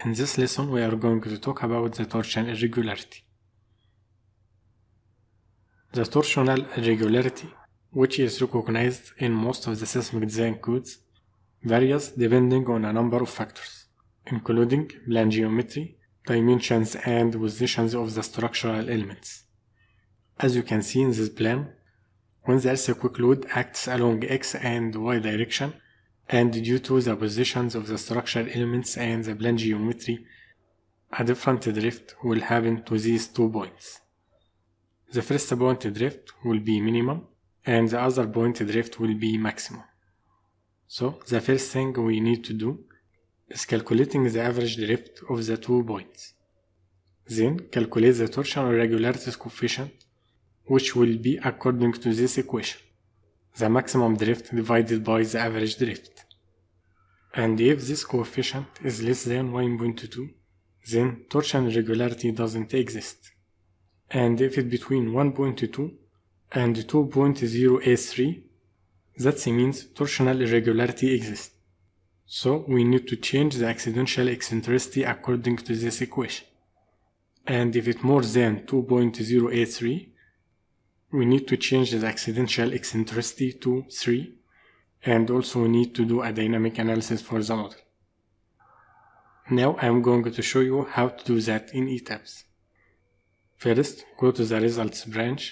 In this lesson we are going to talk about the torsion irregularity. The torsional irregularity, which is recognized in most of the seismic design codes, varies depending on a number of factors, including plan geometry, dimensions and positions of the structural elements. As you can see in this plan, when the earthquake load acts along X and Y direction, and due to the positions of the structural elements and the plan geometry, a different drift will happen to these 2 points. The first point drift will be minimum, and the other point drift will be maximum. So the first thing we need to do is calculating the average drift of the 2 points. Then calculate the torsion irregularities coefficient, which will be according to this equation: the maximum drift divided by the average drift. And if this coefficient is less than 1.2, then torsion irregularity doesn't exist. And if it's between 1.2 and 2.083, that means torsional irregularity exists. So we need to change the accidental eccentricity according to this equation. And if it's more than 2.083, we need to change the accidental eccentricity to 3, and also we need to do a dynamic analysis for the model. Now I'm going to show you how to do that in etaps. First, go to the results branch,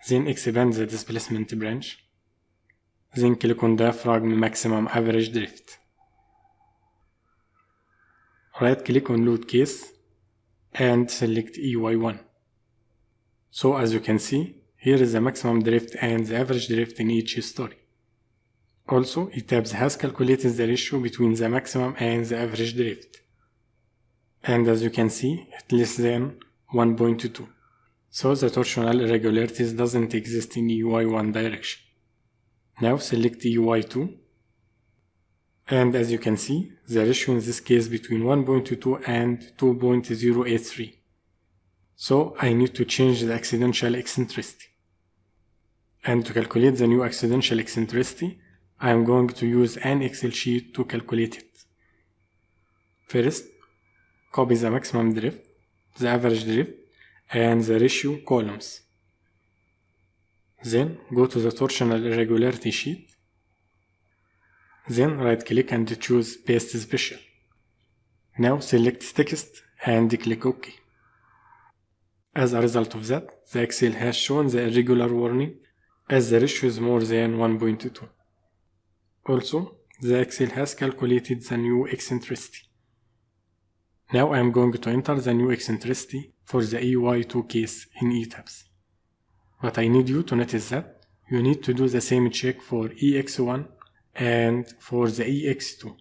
then expand the displacement branch, then click on diaphragm maximum average drift. Right click on load case and select EY1. So as you can see, here is the maximum drift and the average drift in each story. Also, etaps has calculated the ratio between the maximum and the average drift. And as you can see, it's less than 1.2. So the torsional irregularities doesn't exist in EY1 direction. Now select EY2. And as you can see, the ratio in this case between 1.22 and 2.083. So I need to change the accidental eccentricity. And to calculate the new accidental eccentricity, I am going to use an Excel sheet to calculate it. First, copy the maximum drift, the average drift, and the ratio columns. Then go to the torsional irregularity sheet. Then right click and choose Paste Special. Now select text and click OK. As a result of that, the Excel has shown the irregular warning as the ratio is more than 1.2. Also, the Excel has calculated the new eccentricity. Now I am going to enter the new eccentricity for the EY2 case in etaps. But I need you to notice that you need to do the same check for EX1 and for the EX2.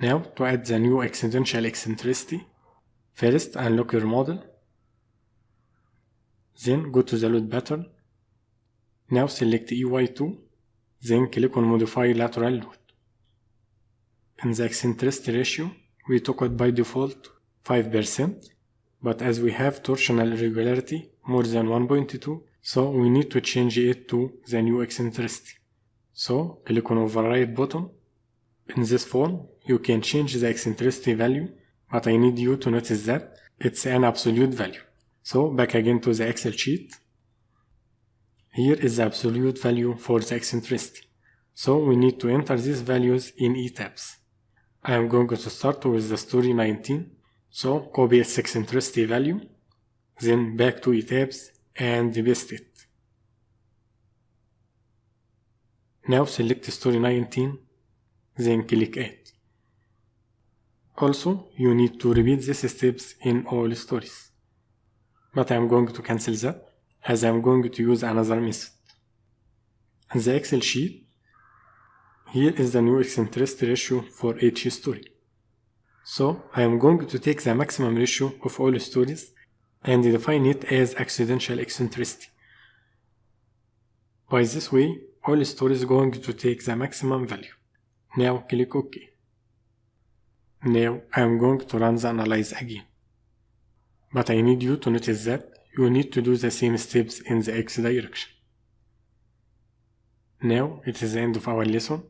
Now to add the new accidental eccentricity, first unlock your model. Then go to the load pattern. Now select EY2. Then click on Modify Lateral Load. In the eccentricity ratio, we took it by default 5%, but as we have torsional irregularity more than 1.2, so we need to change it to the new eccentricity. So click on Override button. In this form, you can change the eccentricity value, but I need you to notice that it's an absolute value. So back again to the Excel sheet. Here is the absolute value for the eccentricity. So we need to enter these values in etaps. I am going to start with the story 19. So copy its eccentricity value, then back to etaps and paste it. Now select story 19, then click Add. Also, you need to repeat these steps in all stories. But I am going to cancel that, as I am going to use another method. In the Excel sheet, here is the new eccentricity ratio for each story. So I am going to take the maximum ratio of all stories and define it as accidental eccentricity. By this way, all stories are going to take the maximum value. Now click OK. Now I am going to run the analyze again. But I need you to notice that you need to do the same steps in the X direction. Now it is the end of our lesson.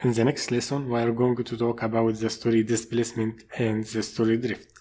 In the next lesson, we are going to talk about the story displacement and the story drift.